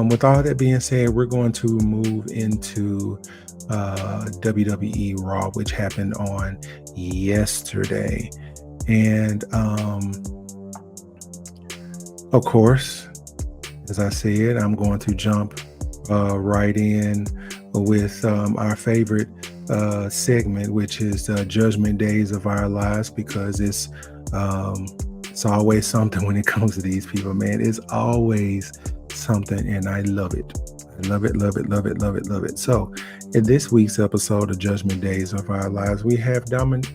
With all that being said, we're going to move into WWE Raw, which happened on yesterday. And of course, as I said, I'm going to jump right in with our favorite segment, which is Judgment Days of Our Lives, because it's always something when it comes to these people, man. It's always something, and I love it. I love it, love it, love it, love it, love it. So, in this week's episode of Judgment Days of Our Lives, we have Dominic,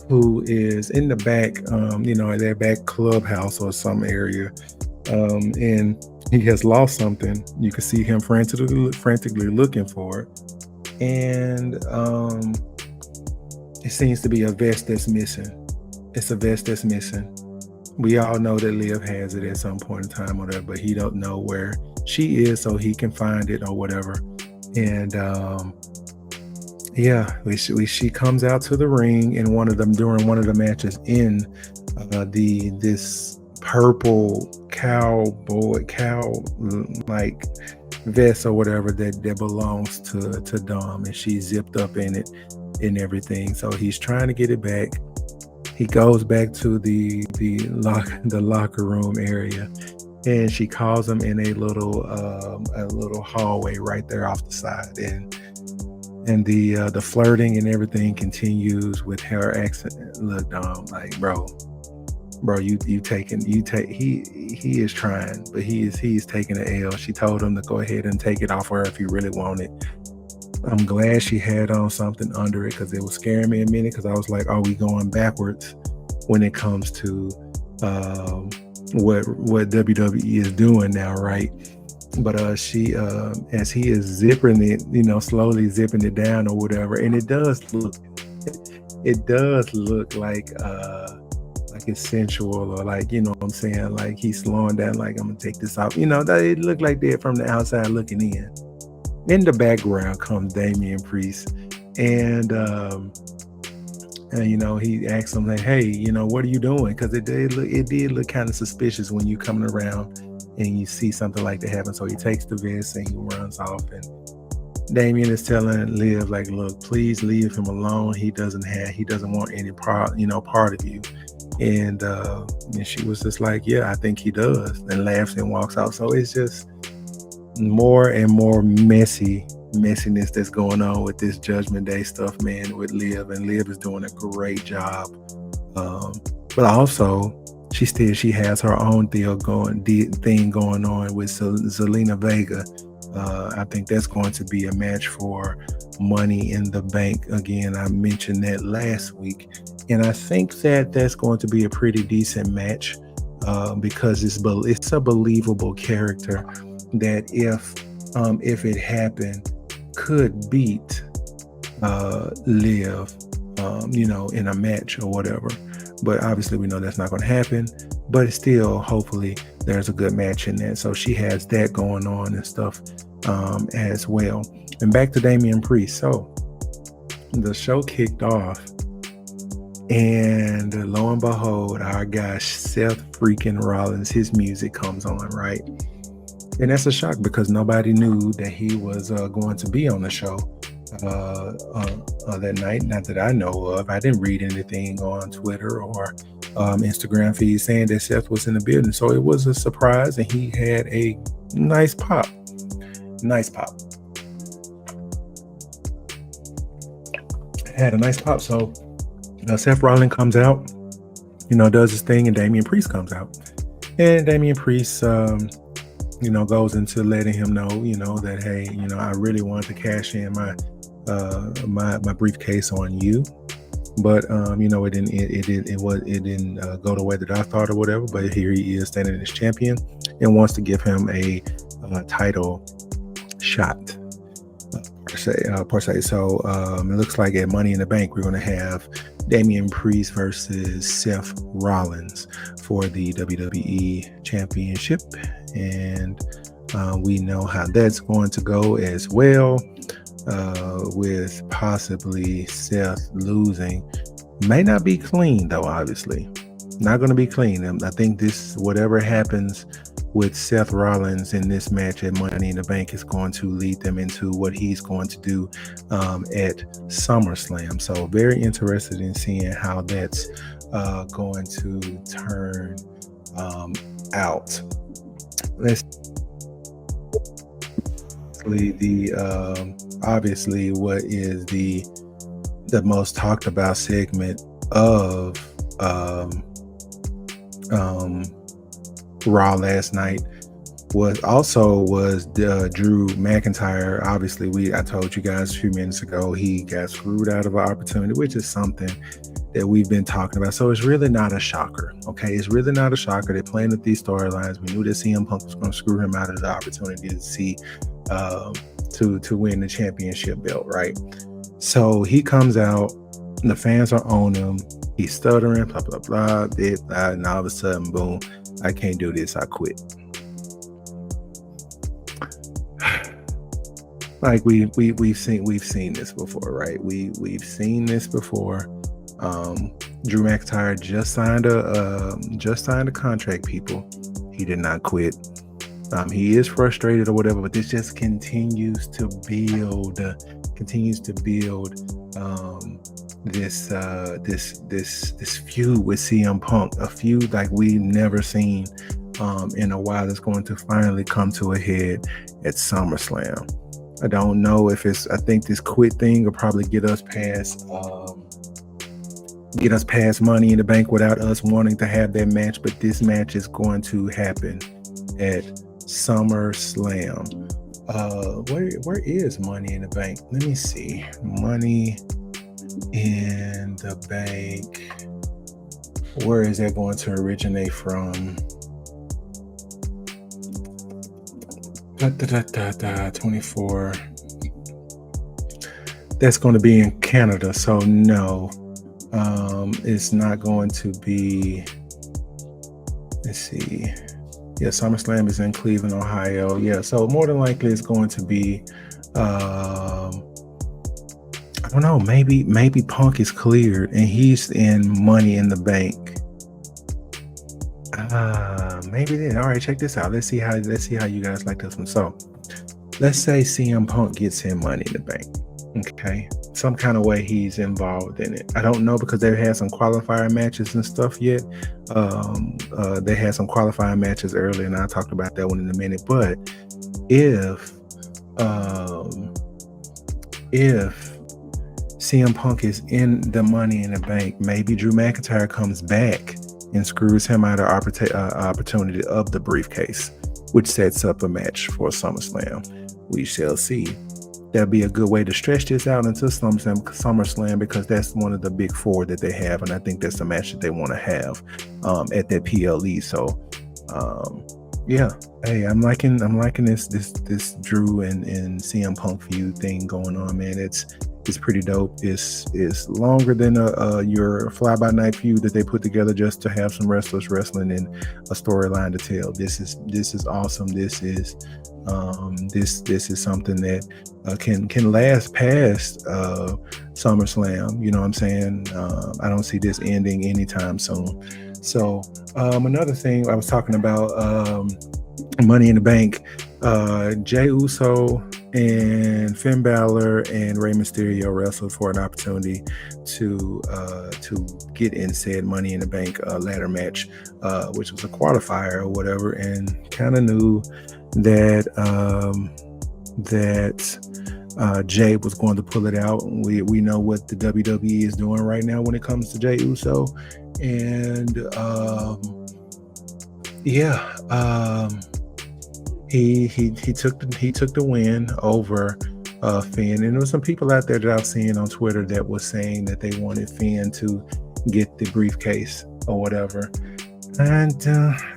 who is in the back, their back clubhouse or some area, and he has lost something. You can see him frantically looking for it, and it seems to be a vest that's missing. It's a vest that's missing. We all know that Liv has it at some point in time or whatever, but he don't know where she is, so he can find it or whatever. And she comes out to the ring in during one of the matches in this purple cow like vest or whatever that belongs to Dom, and she's zipped up in it and everything. So he's trying to get it back. He goes back to the locker room area, and she calls him in a little hallway right there off the side, and the flirting and everything continues with her accent. Look, Dom, like bro, he is trying, but he's taking an L. She told him to go ahead and take it off her if he really wanted. I'm glad she had on something under it, because it was scaring me a minute, because I was like, are we going backwards when it comes to what WWE is doing now, right? But she as he is zipping it, slowly zipping it down or whatever, and it does look like it's sensual, or like, what I'm saying, like he's slowing down, like I'm gonna take this off. It looked like that from the outside looking in. In the background comes Damian Priest, and he asks him like, "Hey, what are you doing?" Because it did look kind of suspicious when you coming around and you see something like that happen. So he takes the vest and he runs off, and Damian is telling Liv like, "Look, please leave him alone. He doesn't want any part of you." And she was just like, "Yeah, I think he does," and laughs and walks out. So it's just more and more messiness that's going on with this Judgment Day stuff, man, with Liv, and Liv is doing a great job. But also she has her own thing going on with Zelina Vega. I think that's going to be a match for Money in the Bank. Again, I mentioned that last week, and I think that's going to be a pretty decent match, because it's a believable character that if it happened could beat Liv, in a match or whatever. But obviously we know that's not going to happen, but still, hopefully there's a good match in there. So she has that going on and stuff as well. And back to Damian Priest. So the show kicked off, and lo and behold, our guy Seth freaking Rollins, his music comes on, right? And that's a shock, because nobody knew that he was going to be on the show that night. Not that I know of. I didn't read anything on Twitter or Instagram feed saying that Seth was in the building. So it was a surprise, and he had a nice pop. Had a nice pop. So Seth Rollins comes out, does his thing, and Damian Priest comes out. And Damian Priest goes into letting him know, that, hey, I really wanted to cash in my briefcase on you, but it didn't go the way that I thought or whatever. But here he is standing as champion and wants to give him a title shot per se. So it looks like at Money in the Bank we're going to have Damian Priest versus Seth Rollins for the WWE Championship, and we know how that's going to go as well, with possibly Seth losing. May not be clean though, obviously not going to be clean. I think this, whatever happens with Seth Rollins in this match at Money in the Bank is going to lead them into what he's going to do at SummerSlam. So very interested in seeing how that's going to turn out. Let's obviously what is the most talked about segment of Raw last night was Drew McIntyre. Obviously, I told you guys a few minutes ago he got screwed out of an opportunity, which is something that we've been talking about. So it's really not a shocker. Okay, it's really not a shocker. They're playing with these storylines. We knew that CM Punk was going to screw him out of the opportunity to see to win the championship belt, right? So he comes out, and the fans are on him. He's stuttering, blah blah blah, and all of a sudden, boom! I can't do this. I quit. Like we've seen this before, right? We've seen this before. Drew McIntyre just signed a contract. People, he did not quit. He is frustrated or whatever, but this just continues to build. This feud with CM Punk, a feud like we've never seen in a while. That's going to finally come to a head at SummerSlam. I don't know if I think this quit thing will probably get us past Money in the Bank without us wanting to have that match. But this match is going to happen at SummerSlam. Where is Money in the Bank? Let me see. Money in the Bank. Where is that going to originate from? 24. That's going to be in Canada. So no, it's not going to be. Let's see. Yeah, SummerSlam is in Cleveland, Ohio. Yeah, so more than likely it's going to be. I don't know. Maybe Punk is cleared and he's in Money in the Bank. Maybe then. All right, check this out. Let's see how you guys like this one. So, let's say CM Punk gets in Money in the Bank. Okay, some kind of way he's involved in it. I don't know because they've had some qualifier matches and stuff yet. They had some qualifying matches earlier, and I talked about that one in a minute. But if CM Punk is in the Money in the Bank, maybe Drew McIntyre comes back and screws him out of opportunity of the briefcase, which sets up a match for SummerSlam. We shall see. That'll be a good way to stretch this out into SummerSlam because that's one of the big four that they have, and I think that's the match that they want to have at that PLE. So, yeah. Hey, I'm liking this Drew and CM Punk feud thing going on, man. It's pretty dope. It's longer than your fly-by-night feud that they put together just to have some wrestlers wrestling and a storyline to tell. This is awesome. This is something that can last past SummerSlam. You know what I'm saying? I don't see this ending anytime soon. So another thing I was talking about, Money in the Bank, Jey Uso and Finn Balor and Rey Mysterio wrestled for an opportunity to get in said Money in the Bank ladder match, which was a qualifier or whatever, and kind of knew that Jey was going to pull it out. We know what the WWE is doing right now when it comes to Jey Uso, and he took the win over Finn, and there was some people out there that I've seen on Twitter that was saying that they wanted Finn to get the briefcase or whatever. And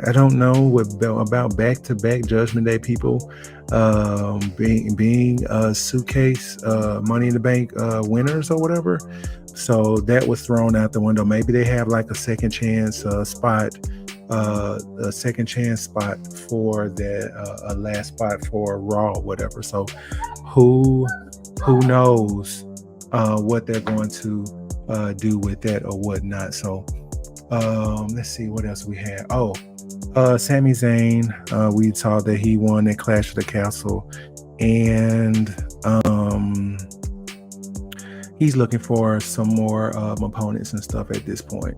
I don't know about back-to-back Judgment Day people being suitcase Money in the Bank winners or whatever. So that was thrown out the window. Maybe they have like a second chance spot for that a last spot for Raw or whatever. So who knows what they're going to do with that or whatnot. So let's see what else we have. Sami Zayn, we saw that he won at Clash of the Castle, and he's looking for some more opponents and stuff at this point.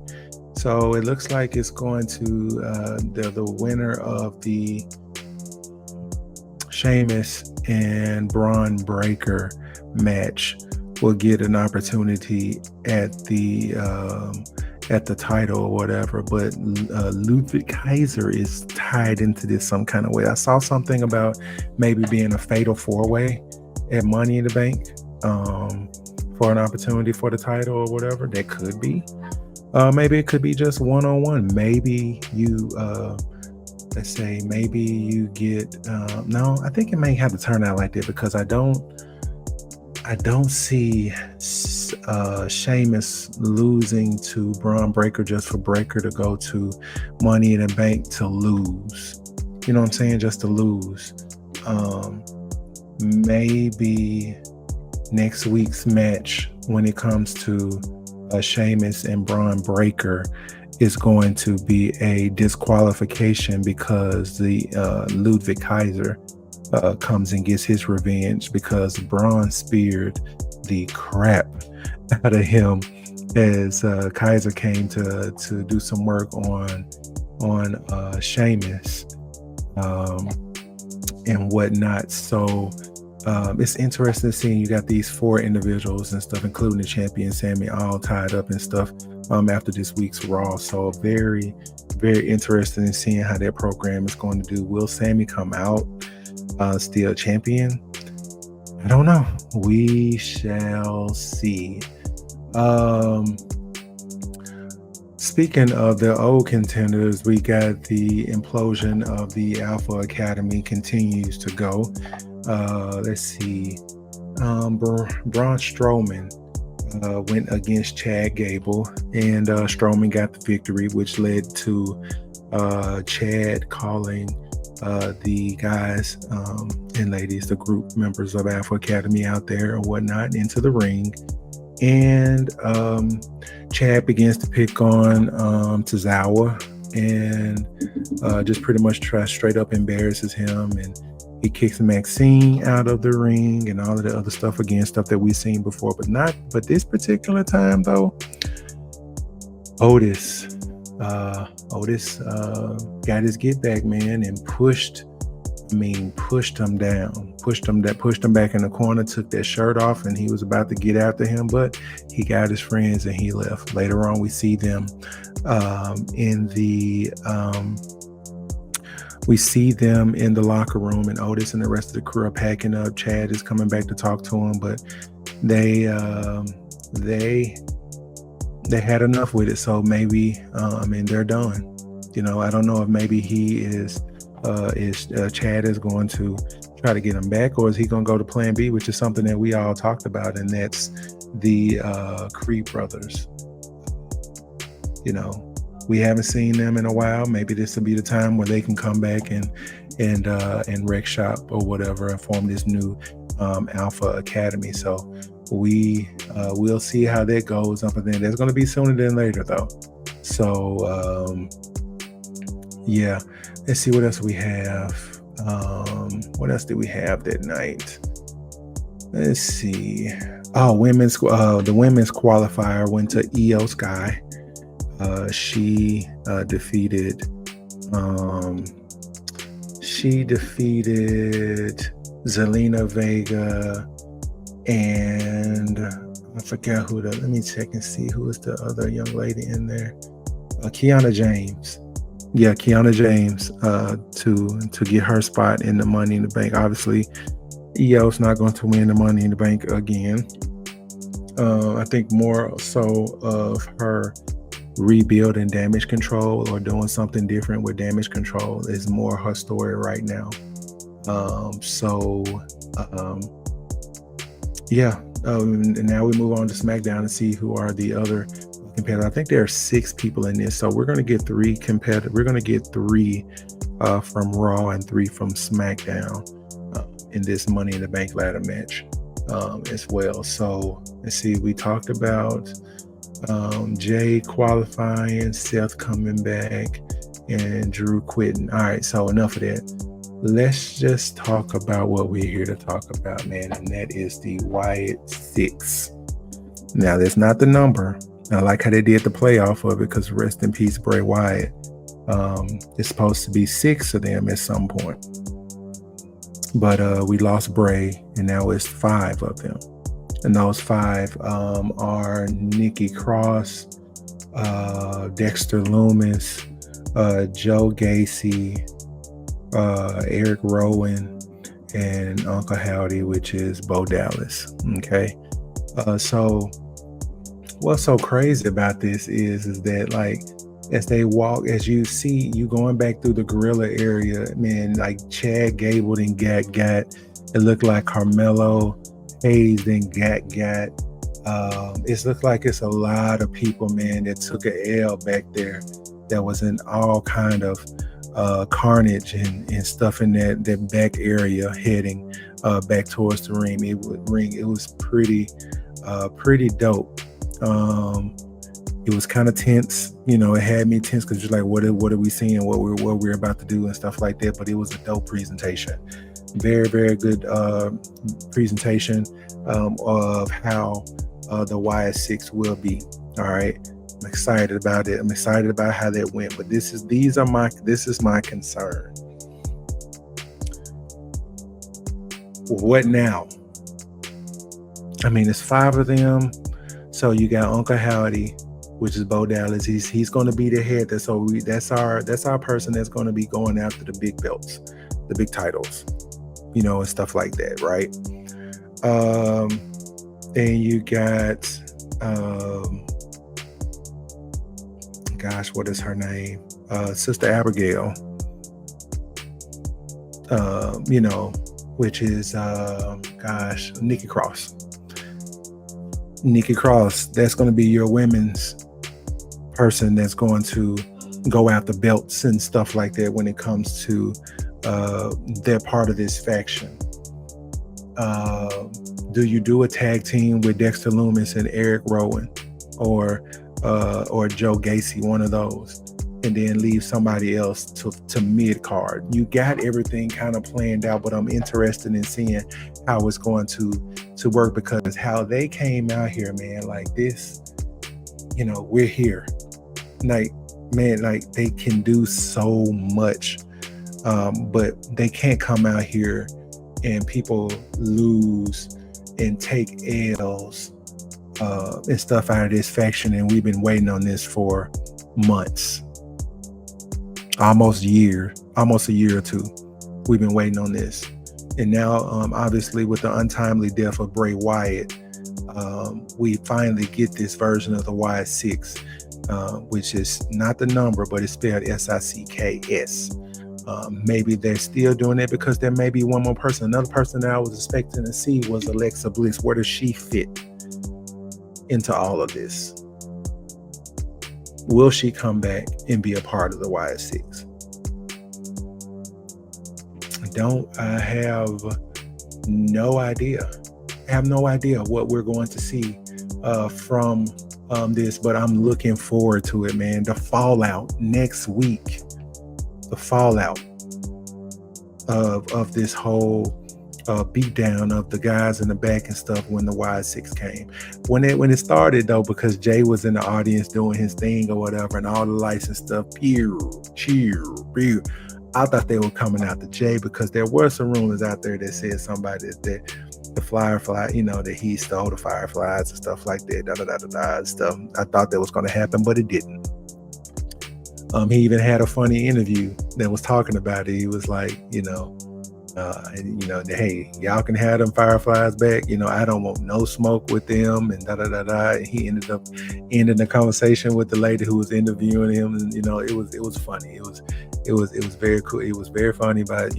So it looks like it's going to the winner of the Sheamus and Braun Breaker match will get an opportunity at the title or whatever. But Ludwig Kaiser is tied into this some kind of way. I saw something about maybe being a fatal 4-way at Money in the Bank for an opportunity for the title or whatever. That could be. Maybe it could be just one-on-one. Maybe you let's say maybe you get no, I think it may have to turn out like that, because I don't see Sheamus losing to Braun Breaker just for Breaker to go to Money in the Bank to lose. You know what I'm saying? Just to lose. Maybe next week's match, when it comes to Sheamus and Braun Breaker, is going to be a disqualification because the Ludwig Kaiser comes and gets his revenge, because Braun speared the crap out of him as Kaiser came to do some work on Sheamus and whatnot. So it's interesting seeing you got these 4 individuals and stuff, including the champion Sami, all tied up and stuff after this week's Raw. So very, very interesting in seeing how that program is going to do. Will Sami come out still champion? I don't know. We shall see. Speaking of the old contenders, we got the implosion of the Alpha Academy continues to go. Let's see. Braun Strowman went against Chad Gable, and Strowman got the victory, which led to Chad calling the guys and ladies, the group members of Alpha Academy out there or whatnot, into the ring. And Chad begins to pick on Tozawa and just pretty much straight up embarrasses him, and he kicks Maxine out of the ring and all of the other stuff, again, stuff that we've seen before, but this particular time though, Otis got his get back, man, and pushed him down, pushed him back in the corner, took that shirt off, and he was about to get after him, but he got his friends and he left. Later on, we see them in the locker room, and Otis and the rest of the crew are packing up. Chad is coming back to talk to him, but they had enough with it. So maybe they're done. You know, I don't know if maybe he is Chad is going to try to get him back, or is he going to go to plan B, which is something that we all talked about, and that's the Creed brothers. You know, we haven't seen them in a while. Maybe this will be the time where they can come back and wreck shop or whatever and form this new Alpha Academy. So we'll see how that goes. Up and then that's going to be sooner than later, though. So yeah, let's see what else we have. What else did we have that night? Let's see. Oh, the women's qualifier went to Io Sky. She defeated Zelina Vega, and I forget who let me check and see who is the other young lady in there. Kiana James. Yeah, Kiana James to get her spot in the Money in the Bank. Obviously, Io's not going to win the Money in the Bank again. I think more so of her rebuilding Damage Control or doing something different with Damage Control is more her story right now. And now we move on to Smackdown and see who are the other competitors. I think there are 6 people in this, so we're going to get 3 competitors. We're going to get 3 from Raw and 3 from SmackDown in this Money in the Bank ladder match as well. So let's see, we talked about Jay qualifying, Seth coming back, and Drew quitting. All right, so enough of that. Let's just talk about what we're here to talk about, man, and that is the Wyatt 6. Now, that's not the number. I like how they did the play off of it, because rest in peace, Bray Wyatt. It's supposed to be 6 of them at some point. But we lost Bray, and now it's 5 of them. And those 5 are Nikki Cross, Dexter Loomis, Joe Gacy, Eric Rowan, and Uncle Howdy, which is Bo Dallas. Okay. So what's so crazy about this is that, like, as they walk, as you see, you going back through the gorilla area, man, like Chad Gable and got, it looked like Carmelo Hayes and got. It looked like it's a lot of people, man, that took a L back there, that was in all kind of carnage and stuff in that back area, heading back towards the ring. It was pretty dope. It was kind of tense, it had me tense, because you're like, what are we seeing, what we're about to do and stuff like that. But it was a dope presentation, very, very good presentation of how the Wyatt 6 will be. All right, I'm excited about it. I'm excited about how that went. But this is my concern. What now? I mean, it's 5 of them. So you got Uncle Howdy, which is Bo Dallas. He's going to be the head. That's our person that's going to be going after the big belts, the big titles, and stuff like that, right? And you got, what is her name? Sister Abigail. Which is Nikki Cross. Nikki Cross, that's going to be your women's person that's going to go after belts and stuff like that when it comes to their part of this faction. Do you do a tag team with Dexter Loomis and Eric Rowan, or Joe Gacy, one of those, and then leave somebody else to mid card? You got everything kind of planned out, but I'm interested in seeing how it's going to work, because how they came out here, man, like this, we're here, like, man, like they can do so much, but they can't come out here and people lose and take L's and stuff out of this faction. And we've been waiting on this for months, almost a year or two. We've been waiting on this. And now, obviously, with the untimely death of Bray Wyatt, we finally get this version of the Wyatt 6, which is not the number, but it's spelled SICKS. Maybe they're still doing it because there may be one more person. Another person that I was expecting to see was Alexa Bliss. Where does she fit into all of this? Will she come back and be a part of the Wyatt 6? I have no idea. I have no idea what we're going to see from this, but I'm looking forward to it, man. The fallout next week, the fallout of this whole beatdown of the guys in the back and stuff when the Wyatt 6 came. When it started, though, because Jay was in the audience doing his thing or whatever, and all the lights and stuff, cheer. I thought they were coming out to Jay, because there were some rumors out there that said somebody that the Firefly, that he stole the Fireflies and stuff like that, stuff. I thought that was going to happen, but it didn't. He even had a funny interview that was talking about it. He was like, hey, y'all can have them Fireflies back. I don't want no smoke with them, and And he ended up ending the conversation with the lady who was interviewing him, and it was funny. It was very cool. It was very funny by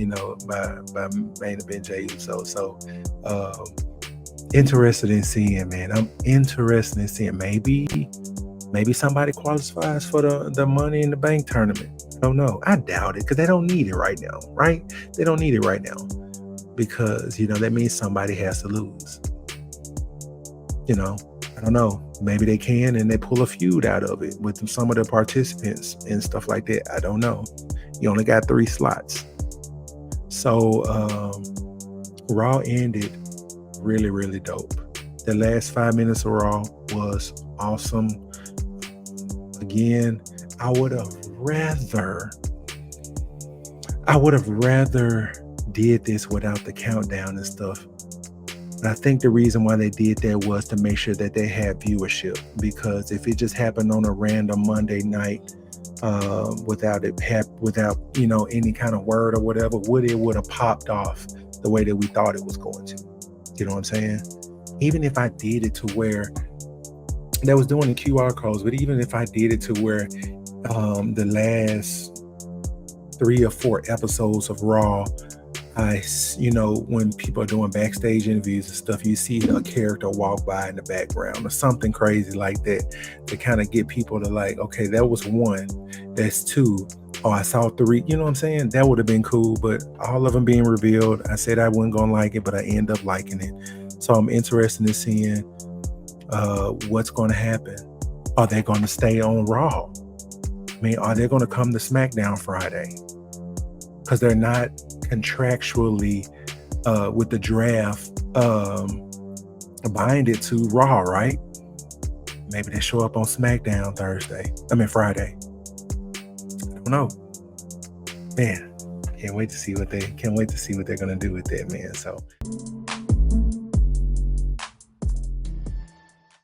Main Event Jay. So interested in seeing, man. I'm interested in seeing maybe somebody qualifies for the Money in the Bank tournament. I don't know. I doubt it, because they don't need it right now, right? They don't need it right now, because that means somebody has to lose. I don't know. Maybe they can and they pull a feud out of it with some of the participants and stuff like that. I don't know. You only got 3 slots. So Raw ended really, really dope. The last 5 minutes of Raw was awesome. Again, I would have rather did this without the countdown and stuff. But I think the reason why they did that was to make sure that they had viewership, because if it just happened on a random Monday night without any kind of word or whatever, it would have popped off the way that we thought it was going to. You know what I'm saying? Even if I did it to where that was doing the QR codes, but even if I did it to where the last 3 or 4 episodes of Raw, when people are doing backstage interviews and stuff, you see a character walk by in the background or something crazy like that to kind of get people to like, okay, that was 1, that's 2. Oh, I saw 3. You know what I'm saying? That would have been cool, but all of them being revealed, I said I wasn't gonna like it, but I end up liking it. So I'm interested in seeing what's going to happen. Are they going to stay on Raw? I mean, are they going to come to Smackdown Friday? Because they're not contractually with the draft binded to Raw, right? Maybe they show up on Smackdown Friday. I don't know. Man, can't wait to see what they're gonna do with that, man. So